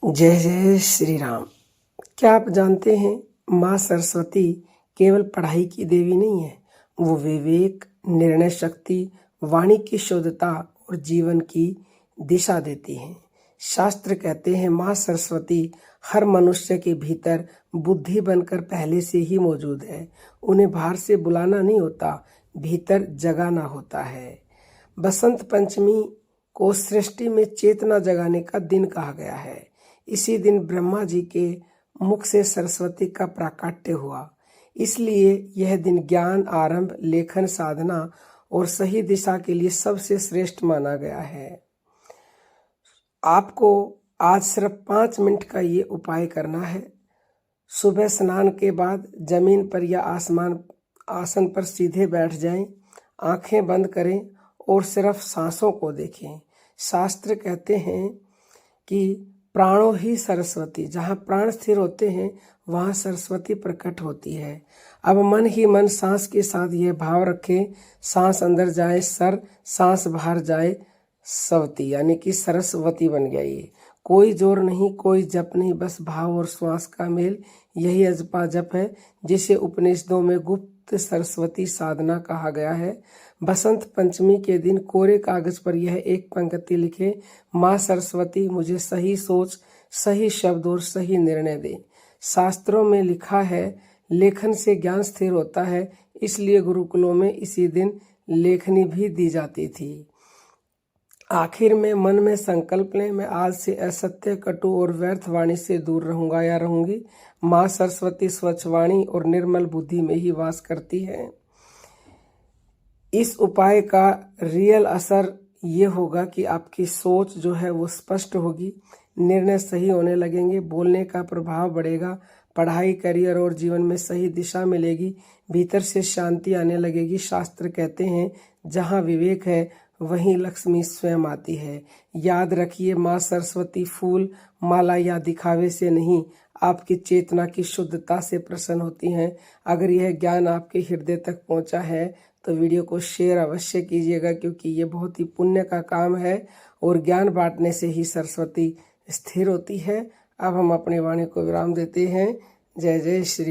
जय जय श्री राम। क्या आप जानते हैं माँ सरस्वती केवल पढ़ाई की देवी नहीं है, वो विवेक, निर्णय शक्ति, वाणी की शुद्धता और जीवन की दिशा देती हैं। शास्त्र कहते हैं माँ सरस्वती हर मनुष्य के भीतर बुद्धि बनकर पहले से ही मौजूद है। उन्हें बाहर से बुलाना नहीं होता, भीतर जगाना होता है। बसंत पंचमी को सृष्टि में चेतना जगाने का दिन कहा गया है। इसी दिन ब्रह्मा जी के मुख से सरस्वती का प्राकट्य हुआ, इसलिए यह दिन ज्ञान आरंभ, लेखन, साधना और सही दिशा के लिए सबसे श्रेष्ठ माना गया है। आपको आज सिर्फ 5 मिनट का ये उपाय करना है। सुबह स्नान के बाद जमीन पर या आसन पर सीधे बैठ जाएं, आंखें बंद करें और सिर्फ सांसों को देखें। शास्त्र कहते हैं कि प्राणों ही सरस्वती, जहाँ प्राण स्थिर होते हैं वहाँ सरस्वती प्रकट होती है। अब मन ही मन सांस के साथ यह भाव रखें, सांस अंदर जाए सर, सांस बाहर जाए सवती, यानी कि सरस्वती बन गया। ये कोई जोर नहीं, कोई जप नहीं, बस भाव और श्वास का मेल, यही अजपा जप है जिसे उपनिषदों में गुप्त सरस्वती साधना कहा गया है। बसंत पंचमी के दिन कोरे कागज पर यह एक पंक्ति लिखे, माँ सरस्वती मुझे सही सोच, सही शब्द और सही निर्णय दे। शास्त्रों में लिखा है लेखन से ज्ञान स्थिर होता है, इसलिए गुरुकुलों में इसी दिन लेखनी भी दी जाती थी। आखिर में मन में संकल्प लें, मैं आज से असत्य, कटु और व्यर्थ वाणी से दूर रहूंगा या रहूंगी। माँ सरस्वती स्वच्छ वाणी और निर्मल बुद्धि में ही वास करती है। इस उपाय का रियल असर ये होगा कि आपकी सोच जो है वो स्पष्ट होगी, निर्णय सही होने लगेंगे, बोलने का प्रभाव बढ़ेगा, पढ़ाई, करियर और जीवन में सही दिशा मिलेगी, भीतर से शांति आने लगेगी। शास्त्र कहते हैं जहाँ विवेक है वहीं लक्ष्मी स्वयं आती है। याद रखिए, माँ सरस्वती फूल, माला या दिखावे से नहीं, आपकी चेतना की शुद्धता से प्रसन्न होती हैं। अगर यह ज्ञान आपके हृदय तक पहुंचा है तो वीडियो को शेयर अवश्य कीजिएगा, क्योंकि ये बहुत ही पुण्य का काम है और ज्ञान बांटने से ही सरस्वती स्थिर होती है। अब हम अपनी वाणी को विराम देते हैं। जय जय श्री